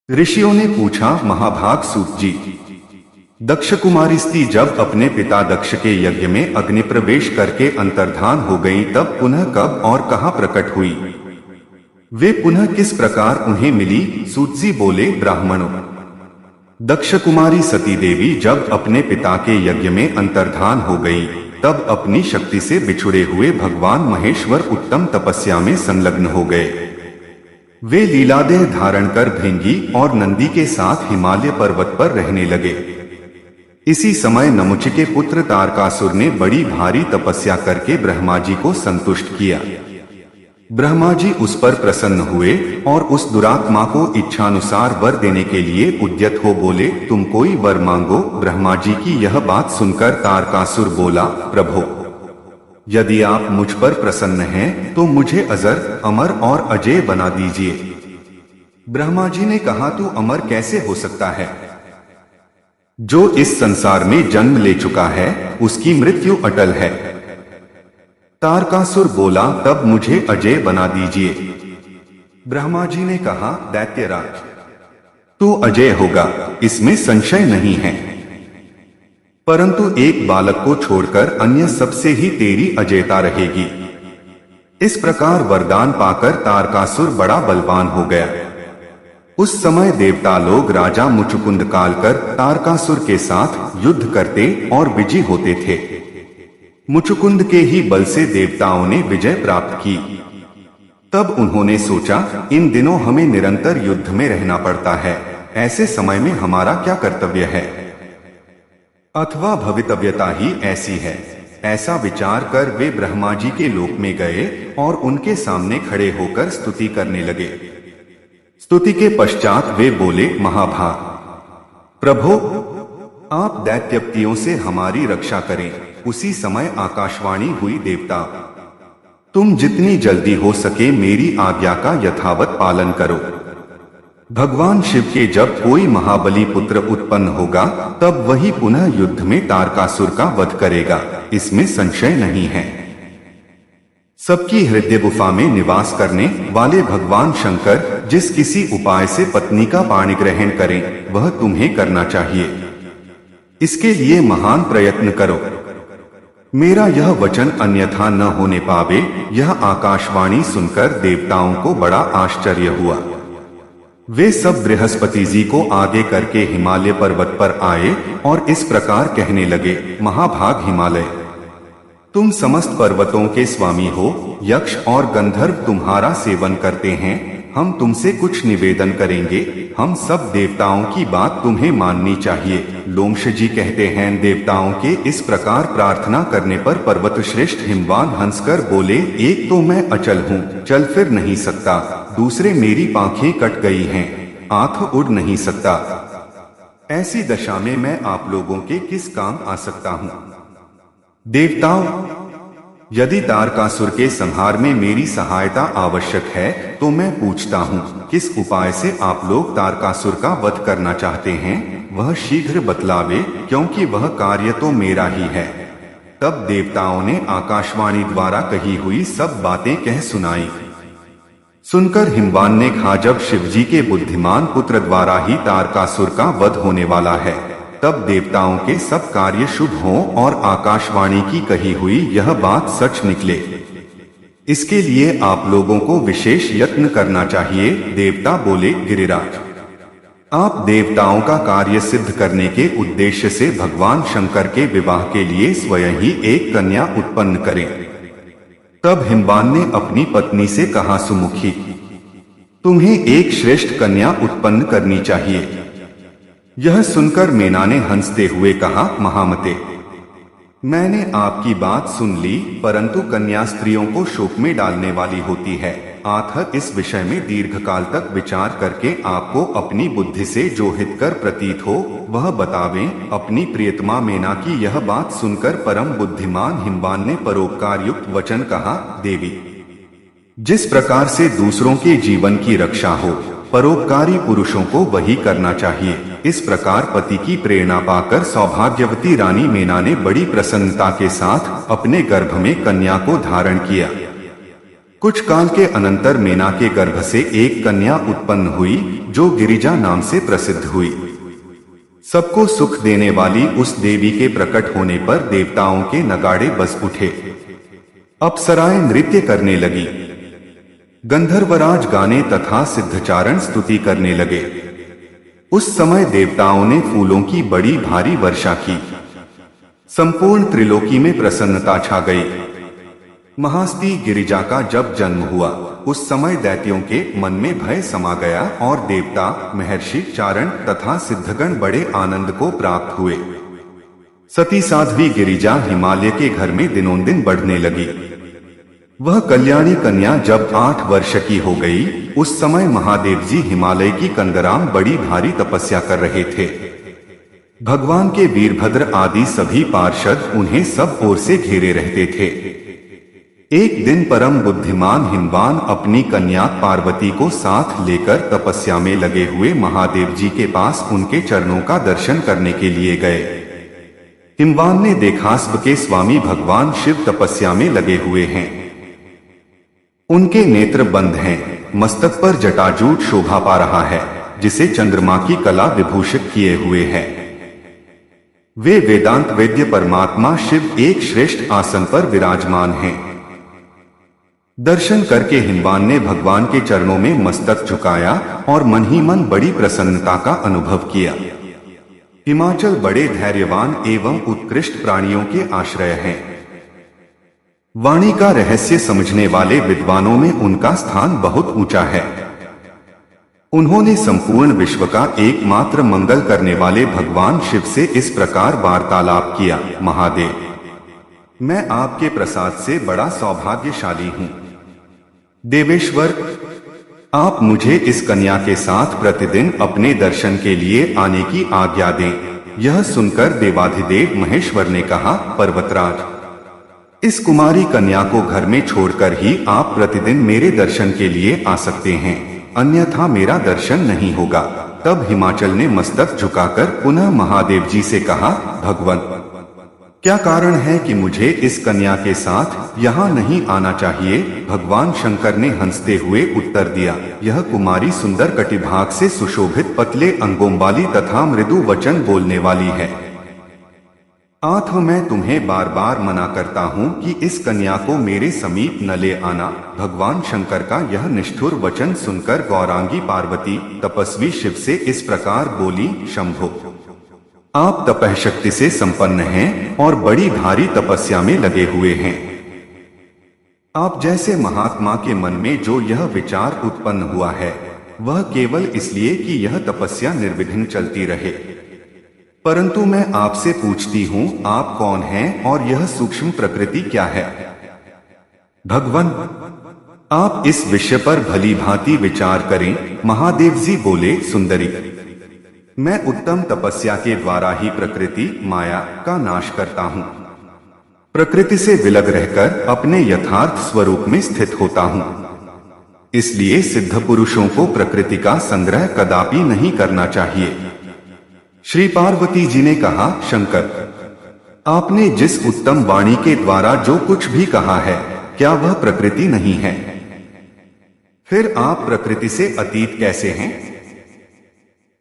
ऋषियों ने पूछा, महाभाग सूत जी, दक्ष कुमारी स्त्री जब अपने पिता दक्ष के यज्ञ में अग्नि प्रवेश करके अंतर्धान हो गई तब पुनः कब और कहाँ प्रकट हुई? वे पुनः किस प्रकार उन्हें मिली? सूत जी बोले, ब्राह्मणों, दक्ष कुमारी सती देवी जब अपने पिता के यज्ञ में अंतर्धान हो गई तब अपनी शक्ति से बिछुड़े हुए भगवान महेश्वर उत्तम तपस्या में संलग्न हो गए। वे लीलादेह धारण कर भृंगी और नंदी के साथ हिमालय पर्वत पर रहने लगे। इसी समय नमुच के पुत्र तारकासुर ने बड़ी भारी तपस्या करके ब्रह्मा जी को संतुष्ट किया। ब्रह्मा जी उस पर प्रसन्न हुए और उस दुरात्मा को इच्छानुसार वर देने के लिए उद्यत हो बोले, तुम कोई वर मांगो। ब्रह्मा जी की यह बात सुनकर तारकासुर बोला, प्रभो, यदि आप मुझ पर प्रसन्न हैं तो मुझे अजर, अमर और अजेय बना दीजिए। ब्रह्मा जी ने कहा, तू अमर कैसे हो सकता है? जो इस संसार में जन्म ले चुका है उसकी मृत्यु अटल है। तारकासुर बोला, तब मुझे अजेय बना दीजिए। ब्रह्मा जी ने कहा, दैत्यराज, तू अजेय होगा, इसमें संशय नहीं है, परंतु एक बालक को छोड़कर अन्य सबसे ही तेरी अजेयता रहेगी। इस प्रकार वरदान पाकर तारकासुर बड़ा बलवान हो गया। उस समय देवता लोग राजा मुचुकुंद कालकर तारकासुर के साथ युद्ध करते और विजयी होते थे। मुचुकुंद के ही बल से देवताओं ने विजय प्राप्त की। तब उन्होंने सोचा, इन दिनों हमें निरंतर युद्ध में रहना पड़ता है, ऐसे समय में हमारा क्या कर्तव्य है अथवा भवितव्यता ही ऐसी है। ऐसा विचार कर वे ब्रह्मा जी के लोक में गए और उनके सामने खड़े होकर स्तुति करने लगे। स्तुति के पश्चात वे बोले, महाभाग प्रभो, आप दैत्यपतियों से हमारी रक्षा करें। उसी समय आकाशवाणी हुई, देवता, तुम जितनी जल्दी हो सके मेरी आज्ञा का यथावत पालन करो। भगवान शिव के जब कोई महाबली पुत्र उत्पन्न होगा तब वही पुनः युद्ध में तारकासुर का वध करेगा, इसमें संशय नहीं है। सबकी हृदय गुफा में निवास करने वाले भगवान शंकर जिस किसी उपाय से पत्नी का पाणी ग्रहण करें वह तुम्हें करना चाहिए। इसके लिए महान प्रयत्न करो। मेरा यह वचन अन्यथा न होने पावे। यह आकाशवाणी सुनकर देवताओं को बड़ा आश्चर्य हुआ। वे सब बृहस्पति जी को आगे करके हिमालय पर्वत पर आए और इस प्रकार कहने लगे, महाभाग हिमालय, तुम समस्त पर्वतों के स्वामी हो। यक्ष और गंधर्व तुम्हारा सेवन करते हैं। हम तुमसे कुछ निवेदन करेंगे। हम सब देवताओं की बात तुम्हें माननी चाहिए। लोमश जी कहते हैं, देवताओं के इस प्रकार प्रार्थना करने पर पर्वत श्रेष्ठ हिमवान हंसकर बोले, एक तो मैं अचल हूँ, चल फिर नहीं सकता, दूसरे मेरी पांखें कट गई हैं, आंख उड़ नहीं सकता। ऐसी दशा में मैं आप लोगों के किस काम आ सकता हूँ? देवताओं, यदि तारकासुर के संहार में मेरी सहायता आवश्यक है तो मैं पूछता हूँ, किस उपाय से आप लोग तारकासुर का वध करना चाहते हैं? वह शीघ्र बतलावे, क्योंकि वह कार्य तो मेरा ही है। तब देवताओं ने आकाशवाणी द्वारा कही हुई सब बातें कह सुनाई। सुनकर हिमवान ने कहा, जब शिवजी के बुद्धिमान पुत्र द्वारा ही तारकासुर का वध होने वाला है तब देवताओं के सब कार्य शुभ हों और आकाशवाणी की कही हुई यह बात सच निकले। इसके लिए आप लोगों को विशेष यत्न करना चाहिए। देवता बोले, गिरिराज, आप देवताओं का कार्य सिद्ध करने के उद्देश्य से भगवान शंकर के विवाह के लिए स्वयं ही एक कन्या उत्पन्न करें। तब हिमवान ने अपनी पत्नी से कहा, सुमुखी, तुम्हें एक श्रेष्ठ कन्या उत्पन्न करनी चाहिए। यह सुनकर मेना ने हंसते हुए कहा, महामते, मैंने आपकी बात सुन ली, परंतु कन्या स्त्रियों को शोक में डालने वाली होती है। अतः इस विषय में दीर्घकाल तक विचार करके आपको अपनी बुद्धि से जो हितकर प्रतीत हो वह बतावें। अपनी प्रियतमा मेना की यह बात सुनकर परम बुद्धिमान हिमवान ने परोपकार युक्त वचन कहा, देवी, जिस प्रकार से दूसरों के जीवन की रक्षा हो परोपकारी पुरुषों को वही करना चाहिए। इस प्रकार पति की प्रेरणा पाकर सौभाग्यवती रानी मेना ने बड़ी प्रसन्नता के साथ अपने गर्भ में कन्या को धारण किया। कुछ काल के अनंतर मेना के गर्भ से एक कन्या उत्पन्न हुई जो गिरिजा नाम से प्रसिद्ध हुई। सबको सुख देने वाली उस देवी के प्रकट होने पर देवताओं के नगाड़े बज उठे। अप्सराएं नृत्य करने लगी, गंधर्वराज गाने तथा सिद्धचारण स्तुति करने लगे। उस समय देवताओं ने फूलों की बड़ी भारी वर्षा की। संपूर्ण त्रिलोकी में प्रसन्नता छा गई। महास्ती गिरिजा का जब जन्म हुआ उस समय दैत्यों के मन में भय समा गया और देवता, महर्षि, चारण तथा सिद्धगण बड़े आनंद को प्राप्त हुए। सती साध्वी गिरिजा हिमालय के घर में दिनोंदिन बढ़ने लगी। वह कल्याणी कन्या जब 8 वर्ष की हो गई उस समय महादेव जी हिमालय की कंदराम बड़ी भारी तपस्या कर रहे थे। भगवान के वीरभद्र आदि सभी पार्षद उन्हें सब ओर से घेरे रहते थे। एक दिन परम बुद्धिमान हिमवान अपनी कन्या पार्वती को साथ लेकर तपस्या में लगे हुए महादेव जी के पास उनके चरणों का दर्शन करने के लिए गए। हिमवान ने देखा सबके स्वामी भगवान शिव तपस्या में लगे हुए हैं। उनके नेत्र बंद हैं, मस्तक पर जटाजूट शोभा पा रहा है जिसे चंद्रमा की कला विभूषित किए हुए है। वे वेदांत वेद्य परमात्मा शिव एक श्रेष्ठ आसन पर विराजमान हैं। दर्शन करके हिमवान ने भगवान के चरणों में मस्तक झुकाया और मन ही मन बड़ी प्रसन्नता का अनुभव किया। हिमाचल बड़े धैर्यवान एवं उत्कृष्ट प्राणियों के आश्रय हैं। वाणी का रहस्य समझने वाले विद्वानों में उनका स्थान बहुत ऊंचा है। उन्होंने संपूर्ण विश्व का एकमात्र मंगल करने वाले भगवान शिव से इस प्रकार वार्तालाप किया। महादेव, मैं आपके प्रसाद से बड़ा सौभाग्यशाली हूँ। देवेश्वर, आप मुझे इस कन्या के साथ प्रतिदिन अपने दर्शन के लिए आने की आज्ञा दें। यह सुनकर देवाधिदेव महेश्वर ने कहा, पर्वतराज, इस कुमारी कन्या को घर में छोड़कर ही आप प्रतिदिन मेरे दर्शन के लिए आ सकते हैं, अन्यथा मेरा दर्शन नहीं होगा। तब हिमाचल ने मस्तक झुकाकर पुनः महादेव जी से कहा, भगवान, क्या कारण है कि मुझे इस कन्या के साथ यहाँ नहीं आना चाहिए? भगवान शंकर ने हंसते हुए उत्तर दिया, यह कुमारी सुंदर कटिभाग से सुशोभित पतले अंगों वाली तथा मृदु वचन बोलने वाली है। आठ मैं तुम्हें बार बार मना करता हूँ कि इस कन्या को मेरे समीप न ले आना। भगवान शंकर का यह निष्ठुर वचन सुनकर गौरांगी पार्वती तपस्वी शिव से इस प्रकार बोली, शंभो, आप तपः शक्ति से संपन्न हैं और बड़ी भारी तपस्या में लगे हुए हैं। आप जैसे महात्मा के मन में जो यह विचार उत्पन्न हुआ है वह केवल इसलिए कि यह तपस्या निर्विघ्न चलती रहे। परंतु मैं आपसे पूछती हूँ, आप कौन हैं और यह सूक्ष्म प्रकृति क्या है? भगवान, आप इस विषय पर भली भांति विचार करें। महादेव जी बोले, सुंदरी, मैं उत्तम तपस्या के द्वारा ही प्रकृति माया का नाश करता हूँ। प्रकृति से विलग रहकर अपने यथार्थ स्वरूप में स्थित होता हूँ। इसलिए सिद्ध पुरुषों को प्रकृति का संग्रह कदापि नहीं करना चाहिए। श्री पार्वती जी ने कहा, शंकर, आपने जिस उत्तम वाणी के द्वारा जो कुछ भी कहा है, क्या वह प्रकृति नहीं है? फिर आप प्रकृति से अतीत कैसे हैं?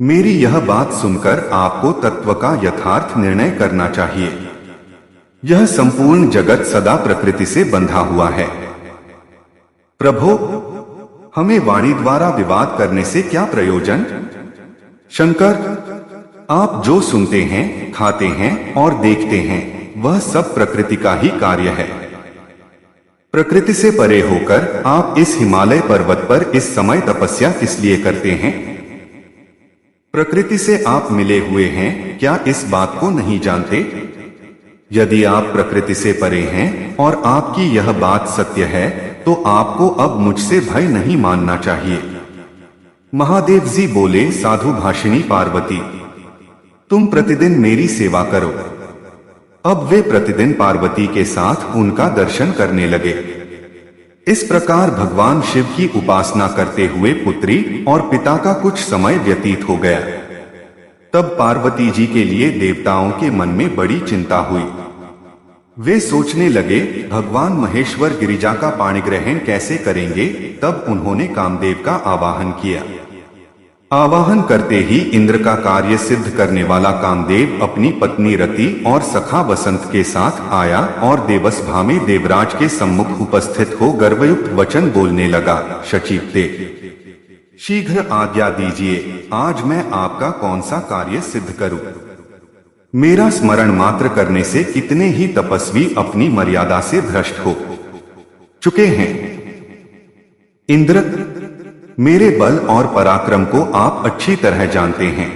मेरी यह बात सुनकर आपको तत्व का यथार्थ निर्णय करना चाहिए। यह संपूर्ण जगत सदा प्रकृति से बंधा हुआ है। प्रभो, हमें वाणी द्वारा विवाद करने से क्या प्रयोजन? शंकर, आप जो सुनते हैं, खाते हैं और देखते हैं वह सब प्रकृति का ही कार्य है। प्रकृति से परे होकर आप इस हिमालय पर्वत पर इस समय तपस्या किस लिए करते हैं? प्रकृति से आप मिले हुए हैं, क्या इस बात को नहीं जानते? यदि आप प्रकृति से परे हैं और आपकी यह बात सत्य है तो आपको अब मुझसे भय नहीं मानना चाहिए। महादेव जी बोले, साधु भाषिणी पार्वती, तुम प्रतिदिन मेरी सेवा करो। अब वे प्रतिदिन पार्वती के साथ उनका दर्शन करने लगे। इस प्रकार भगवान शिव की उपासना करते हुए पुत्री और पिता का कुछ समय व्यतीत हो गया। तब पार्वती जी के लिए देवताओं के मन में बड़ी चिंता हुई। वे सोचने लगे भगवान महेश्वर गिरिजा का पाणिग्रहण कैसे करेंगे। तब उन्होंने कामदेव का आवाहन किया। आवाहन करते ही इंद्र का कार्य सिद्ध करने वाला कामदेव अपनी पत्नी रति और सखा वसंत के साथ आया और देवसभा में देवराज के सम्मुख उपस्थित हो गर्वयुक्त वचन बोलने लगा। शचीपते, शीघ्र आज्ञा दीजिए, आज मैं आपका कौन सा कार्य सिद्ध करूं। मेरा स्मरण मात्र करने से कितने ही तपस्वी अपनी मर्यादा से भ्रष्ट हो चुके हैं। इंद्र, मेरे बल और पराक्रम को आप अच्छी तरह जानते हैं।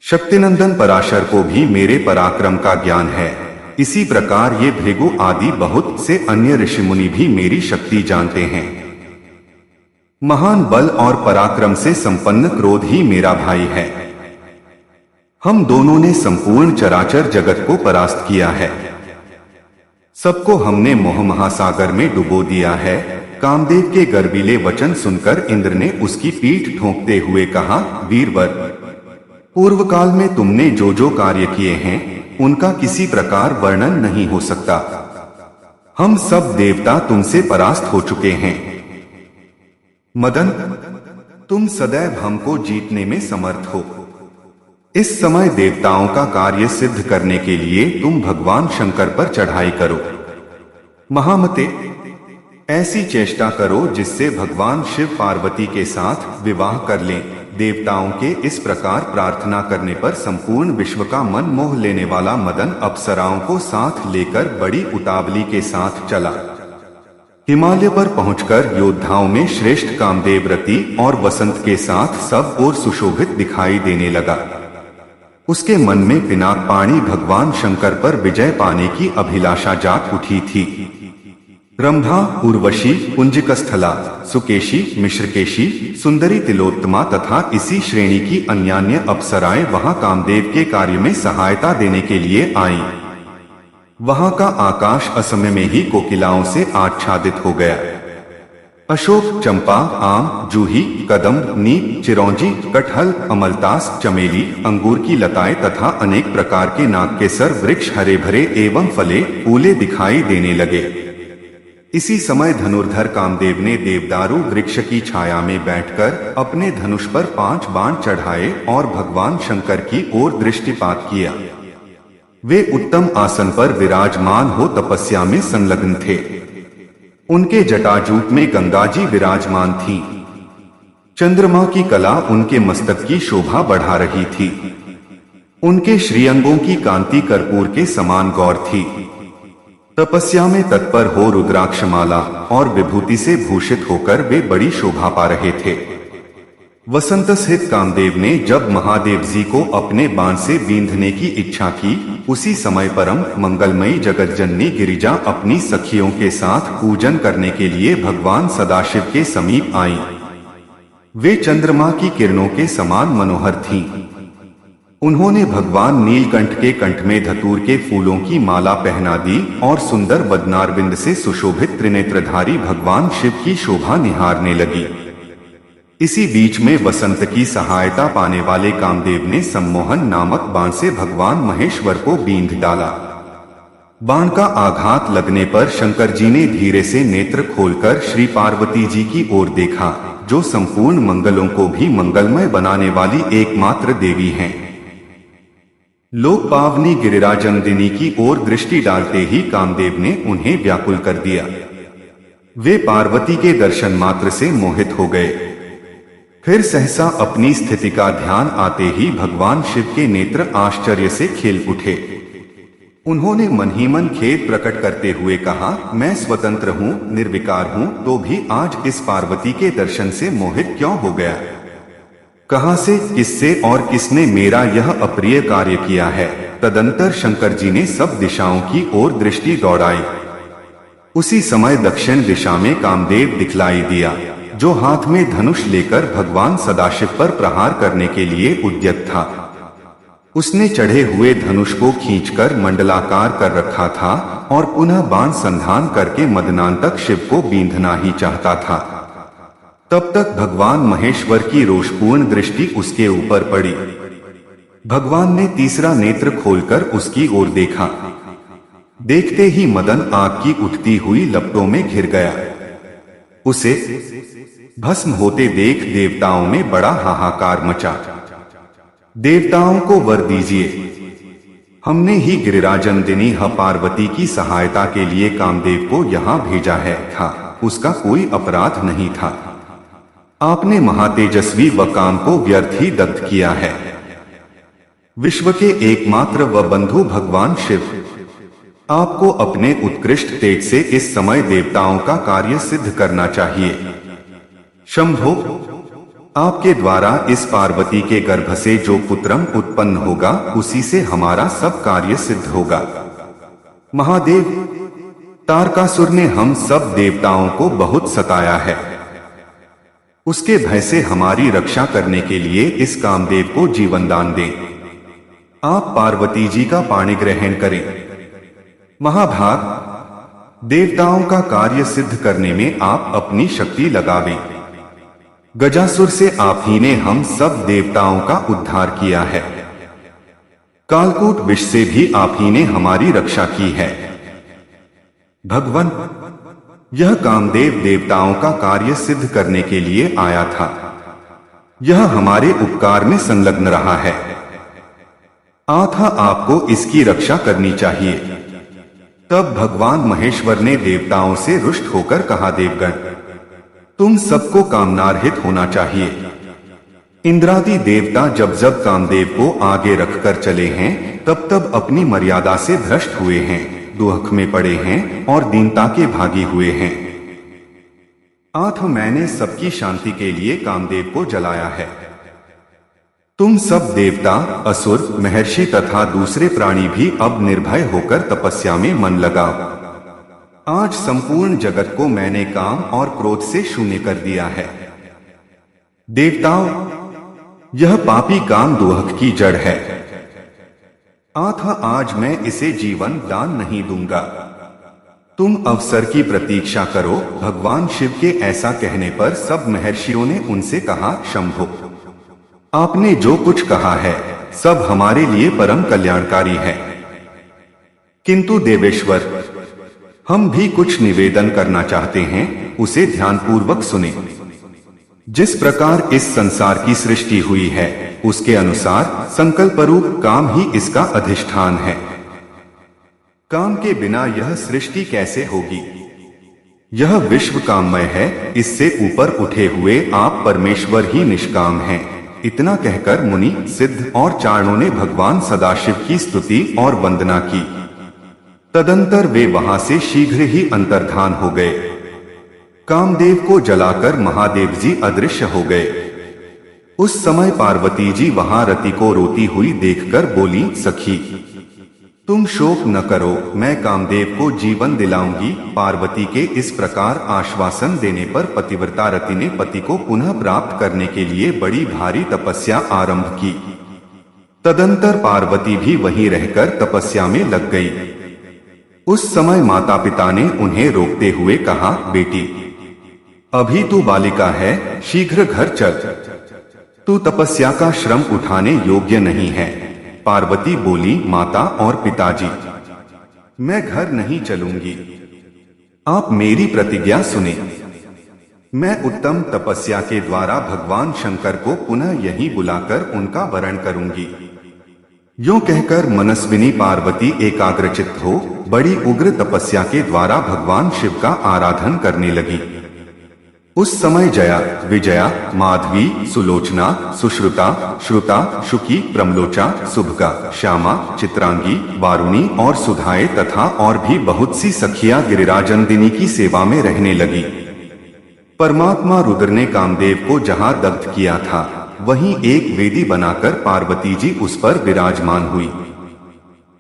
शक्तिनंदन पराशर को भी मेरे पराक्रम का ज्ञान है। इसी प्रकार ये भृगु आदि बहुत से अन्य ऋषिमुनि भी मेरी शक्ति जानते हैं। महान बल और पराक्रम से संपन्न क्रोध ही मेरा भाई है। हम दोनों ने संपूर्ण चराचर जगत को परास्त किया है। सबको हमने मोह महासागर में डुबो दिया है। कामदेव के गर्वीले वचन सुनकर इंद्र ने उसकी पीठ ठोंकते हुए कहा, वीरवर, पूर्व काल में तुमने जो जो कार्य किए हैं उनका किसी प्रकार वर्णन नहीं हो सकता। हम सब देवता तुमसे परास्त हो चुके हैं। मदन, तुम सदैव हमको जीतने में समर्थ हो। इस समय देवताओं का कार्य सिद्ध करने के लिए तुम भगवान शंकर पर चढ़ाई करो। महामते, ऐसी चेष्टा करो जिससे भगवान शिव पार्वती के साथ विवाह कर लें। देवताओं के इस प्रकार प्रार्थना करने पर संपूर्ण विश्व का मन मोह लेने वाला मदन अप्सराओं को साथ लेकर बड़ी उतावली के साथ चला। हिमालय पर पहुंचकर योद्धाओं में श्रेष्ठ कामदेव रति और वसंत के साथ सब ओर सुशोभित दिखाई देने लगा। उसके मन में पिनाक पाणी भगवान शंकर पर विजय पाने की अभिलाषा जाग उठी थी। रंभा, उर्वशी, कुंजिकस्थला, सुकेशी, मिश्रकेशी, सुंदरी, तिलोत्तमा तथा इसी श्रेणी की अन्यान्य अप्सराएं वहां कामदेव के कार्य में सहायता देने के लिए आईं। वहां का आकाश असमय में ही कोकिलाओं से आच्छादित हो गया। अशोक, चंपा, आम, जूही, कदम, नीम, चिरौंजी, कटहल, अमलतास, चमेली, अंगूर की लताएं तथा अनेक प्रकार के नागकेसर वृक्ष हरे भरे एवं फले फूले दिखाई देने लगे। इसी समय धनुर्धर कामदेव ने देवदारू वृक्ष की छाया में बैठकर अपने धनुष पर 5 बाण चढ़ाए और भगवान शंकर की ओर दृष्टिपात किया। वे उत्तम आसन पर विराजमान हो तपस्या में संलग्न थे। उनके जटाजूट में गंगा जी विराजमान थीं। चंद्रमा की कला उनके मस्तक की शोभा बढ़ा रही थी। उनके श्रीअंगों की कांति कर्पूर के समान गौर थी। तपस्या में तत्पर हो रुद्राक्षमाला और विभूति से भूषित होकर वे बड़ी शोभा पा रहे थे। वसंत स्थित कामदेव ने जब महादेव जी को अपने बाण से बींधने की इच्छा की, उसी समय परम मंगलमयी जगतजननी गिरिजा अपनी सखियों के साथ पूजन करने के लिए भगवान सदाशिव के समीप आईं। वे चंद्रमा की किरणों के समान मनोहर थीं। उन्होंने भगवान नीलकंठ के कंठ में धतूर के फूलों की माला पहना दी और सुंदर बदनारविंद से सुशोभित त्रिनेत्रधारी भगवान शिव की शोभा निहारने लगी। इसी बीच में वसंत की सहायता पाने वाले कामदेव ने सम्मोहन नामक बाण से भगवान महेश्वर को बींध डाला। बाण का आघात लगने पर शंकर जी ने धीरे से नेत्र खोलकर श्री पार्वती जी की ओर देखा, जो संपूर्ण मंगलों को भी मंगलमय बनाने वाली एकमात्र देवी हैं। लोक पावनी गिरिराजनंदिनी की ओर दृष्टि डालते ही कामदेव ने उन्हें व्याकुल कर दिया। वे पार्वती के दर्शन मात्र से मोहित हो गए। फिर सहसा अपनी स्थिति का ध्यान आते ही भगवान शिव के नेत्र आश्चर्य से खिल उठे। उन्होंने मन ही मन खेद प्रकट करते हुए कहा, मैं स्वतंत्र हूँ, निर्विकार हूँ, तो भी आज इस पार्वती के दर्शन से मोहित क्यों हो गया? कहां से, किससे और किसने मेरा यह अप्रिय कार्य किया है? तदंतर शंकर जी ने सब दिशाओं की ओर दृष्टि दौड़ाई। उसी समय दक्षिण दिशा में कामदेव दिखलाई दिया, जो हाथ में धनुष लेकर भगवान सदाशिव पर प्रहार करने के लिए उद्यत था। उसने चढ़े हुए धनुष को खींचकर मंडलाकार कर रखा था और पुनः बाण संधान करके मदनांतक शिव को बींधना ही चाहता था। तब तक भगवान महेश्वर की रोषपूर्ण दृष्टि उसके ऊपर पड़ी। भगवान ने तीसरा नेत्र खोलकर उसकी ओर देखा। देखते ही मदन आग की उठती हुई लपटों में घिर गया। उसे भस्म होते देख देवताओं में बड़ा हाहाकार मचा। देवताओं को वर दीजिए, हमने ही गिरिराजनंदिनी पार्वती की सहायता के लिए कामदेव को यहाँ भेजा है था, उसका कोई अपराध नहीं था। आपने महातेजस्वी व काम को व्यर्थ ही दग्ध किया है। विश्व के एकमात्र व बंधु भगवान शिव, आपको अपने उत्कृष्ट तेज से इस समय देवताओं का कार्य सिद्ध करना चाहिए। शंभो, आपके द्वारा इस पार्वती के गर्भ से जो पुत्रम उत्पन्न होगा उसी से हमारा सब कार्य सिद्ध होगा। महादेव, तारकासुर ने हम सब देवताओं को बहुत सताया है। उसके भय से हमारी रक्षा करने के लिए इस कामदेव को जीवन दान दें। आप पार्वती जी का पाणी ग्रहण करें। महाभाग, देवताओं का कार्य सिद्ध करने में आप अपनी शक्ति लगावें। गजासुर से आप ही ने हम सब देवताओं का उद्धार किया है। कालकूट विष से भी आप ही ने हमारी रक्षा की है। भगवान, यह कामदेव देवताओं का कार्य सिद्ध करने के लिए आया था। यह हमारे उपकार में संलग्न रहा है। आथा आपको इसकी रक्षा करनी चाहिए। तब भगवान महेश्वर ने देवताओं से रुष्ट होकर कहा, देवगण, तुम सबको कामनारहित होना चाहिए। इंद्रादि देवता जब जब कामदेव को आगे रखकर चले हैं तब तब अपनी मर्यादा से भ्रष्ट हुए हैं, दुख में पड़े हैं और दीनता के भागी हुए हैं। आठ मैंने सबकी शांति के लिए कामदेव को जलाया है। तुम सब देवता, असुर, महर्षि तथा दूसरे प्राणी भी अब निर्भय होकर तपस्या में मन लगाओ। आज संपूर्ण जगत को मैंने काम और क्रोध से शून्य कर दिया है। देवताओं, यह पापी काम दुहक की जड़ है। आज मैं इसे जीवन दान नहीं दूंगा। तुम अवसर की प्रतीक्षा करो। भगवान शिव के ऐसा कहने पर सब महर्षियों ने उनसे कहा, शंभो, आपने जो कुछ कहा है सब हमारे लिए परम कल्याणकारी है। किंतु देवेश्वर, हम भी कुछ निवेदन करना चाहते हैं, उसे ध्यानपूर्वक सुने। जिस प्रकार इस संसार की सृष्टि हुई है उसके अनुसार संकल्प रूप काम ही इसका अधिष्ठान है। काम के बिना यह सृष्टि कैसे होगी? यह विश्व काममय है, इससे ऊपर उठे हुए आप परमेश्वर ही निष्काम हैं। इतना कहकर मुनि, सिद्ध और चारणों ने भगवान सदाशिव की स्तुति और वंदना की। तदंतर वे वहां से शीघ्र ही अंतर्धान हो गए। कामदेव को जलाकर महादेव जी अदृश्य हो गए। उस समय पार्वती जी वहां रति को रोती हुई देखकर बोली, सखी, तुम शोक न करो, मैं कामदेव को जीवन दिलाऊंगी। पार्वती के इस प्रकार आश्वासन देने पर पतिव्रता रति ने पति को पुनः प्राप्त करने के लिए बड़ी भारी तपस्या आरंभ की। तदंतर पार्वती भी वहीं रहकर तपस्या में लग गई। उस समय माता पिता ने उन्हें रोकते हुए कहा, बेटी, अभी तू बालिका है, शीघ्र घर चल। तू तपस्या का श्रम उठाने योग्य नहीं है। पार्वती बोली, माता और पिताजी, मैं घर नहीं चलूंगी। आप मेरी प्रतिज्ञा सुने। मैं उत्तम तपस्या के द्वारा भगवान शंकर को पुनः यहीं बुलाकर उनका वरण करूंगी। यूं कहकर मनस्विनी पार्वती एकाग्रचित्त हो बड़ी उग्र तपस्या के द्वारा भगवान शिव का आराधन करने लगी। उस समय जया, विजया, माधवी, सुलोचना, सुश्रुता, श्रुता, शुकी, प्रमलोचा, सुभगा, श्यामा, चित्रांगी, वारुणी और सुधाए तथा और भी बहुत सी सखियां गिरिराजनंदिनी की सेवा में रहने लगी। परमात्मा रुद्र ने कामदेव को जहां दग्ध किया था वहीं एक वेदी बनाकर पार्वती जी उस पर विराजमान हुई।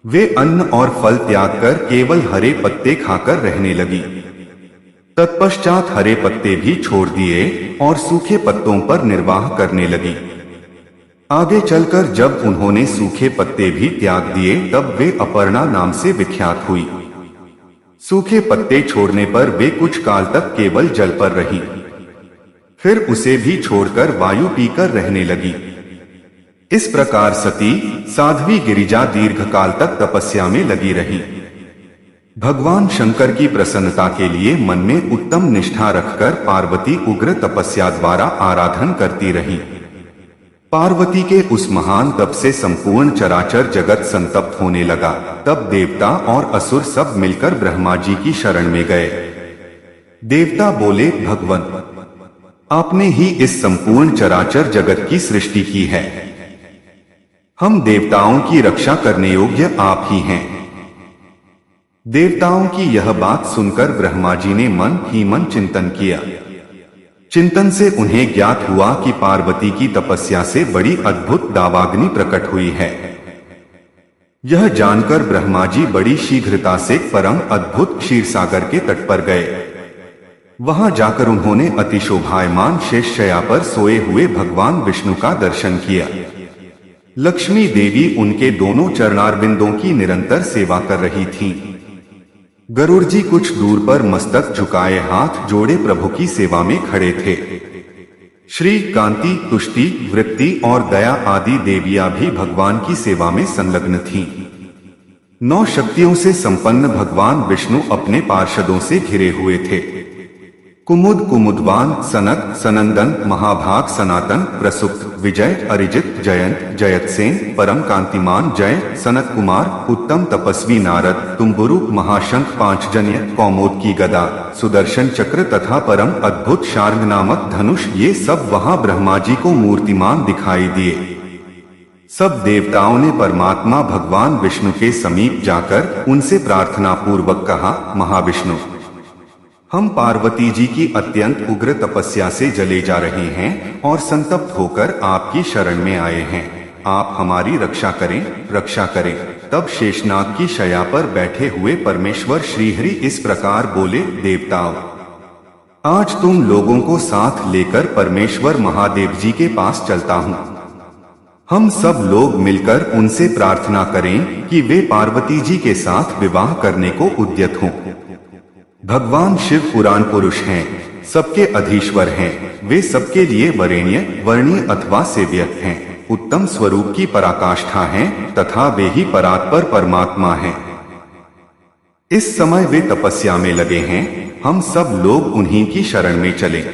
वे अन्न और फल त्याग कर केवल हरे पत्ते खाकर रहने लगी। तत्पश्चात हरे पत्ते भी छोड़ दिए और सूखे पत्तों पर निर्वाह करने लगी। आगे चलकर जब उन्होंने सूखे पत्ते भी त्याग दिए तब वे अपर्णा नाम से विख्यात हुई। सूखे पत्ते छोड़ने पर वे कुछ काल तक केवल जल पर रही, फिर उसे भी छोड़कर वायु पीकर रहने लगी। इस प्रकार सती साध्वी गिरिजा दीर्घकाल तक तपस्या में लगी रही। भगवान शंकर की प्रसन्नता के लिए मन में उत्तम निष्ठा रखकर पार्वती उग्र तपस्या द्वारा आराधन करती रही। पार्वती के उस महान तप से संपूर्ण चराचर जगत संतप्त होने लगा। तब देवता और असुर सब मिलकर ब्रह्मा जी की शरण में गए। देवता बोले, भगवन, आपने ही इस संपूर्ण चराचर जगत की सृष्टि की है। हम देवताओं की रक्षा करने योग्य आप ही हैं। देवताओं की यह बात सुनकर ब्रह्मा जी ने मन ही मन चिंतन किया। चिंतन से उन्हें ज्ञात हुआ कि पार्वती की तपस्या से बड़ी अद्भुत दावाग्नि प्रकट हुई है। यह जानकर ब्रह्मा जी बड़ी शीघ्रता से परम अद्भुत क्षीरसागर के तट पर गए। वहां जाकर उन्होंने अति शोभायमान शेषशय्या पर सोए हुए भगवान विष्णु का दर्शन किया। लक्ष्मी देवी उनके दोनों चरणारविंदों की निरंतर सेवा कर रही थीं। गरुड़ जी कुछ दूर पर मस्तक झुकाए हाथ जोड़े प्रभु की सेवा में खड़े थे। श्री कांति, तुष्टि, वृत्ति और दया आदि देवियां भी भगवान की सेवा में संलग्न थीं। 9 शक्तियों से संपन्न भगवान विष्णु अपने पार्षदों से घिरे हुए थे। कुमुद, कुमुदवान, सनक, सनंदन, महाभाग, सनातन, प्रसुप्त, विजय, अरिजित, जयंत, जयतसेन, परम कांतिमान, जय, सनत कुमार, उत्तम तपस्वी नारद, तुम्बुरु, महाशंख, पांचजन्य, कौमोद की गदा, सुदर्शन चक्र तथा परम अद्भुत शार्ंग नामक धनुष, ये सब वहां ब्रह्मा जी को मूर्तिमान दिखाई दिए। सब देवताओं ने परमात्मा भगवान विष्णु के समीप जाकर उनसे प्रार्थना पूर्वक कहा, महाविष्णु, हम पार्वती जी की अत्यंत उग्र तपस्या से जले जा रहे हैं और संतप्त होकर आपकी शरण में आए हैं। आप हमारी रक्षा करें, रक्षा करें। तब शेषनाग की शैया पर बैठे हुए परमेश्वर श्रीहरि इस प्रकार बोले, देवताओं, आज तुम लोगों को साथ लेकर परमेश्वर महादेव जी के पास चलता हूँ। हम सब लोग मिलकर उनसे प्रार्थना करें कि वे पार्वती जी के साथ विवाह करने को उद्यत हों। भगवान शिव पुराण पुरुष हैं, सबके अधीश्वर हैं। वे सबके लिए वरेण्य, वर्णीय अथवा सेव्य हैं। उत्तम स्वरूप की पराकाष्ठा हैं तथा वे ही परात्पर परमात्मा हैं। इस समय वे तपस्या में लगे हैं। हम सब लोग उन्हीं की शरण में चलें।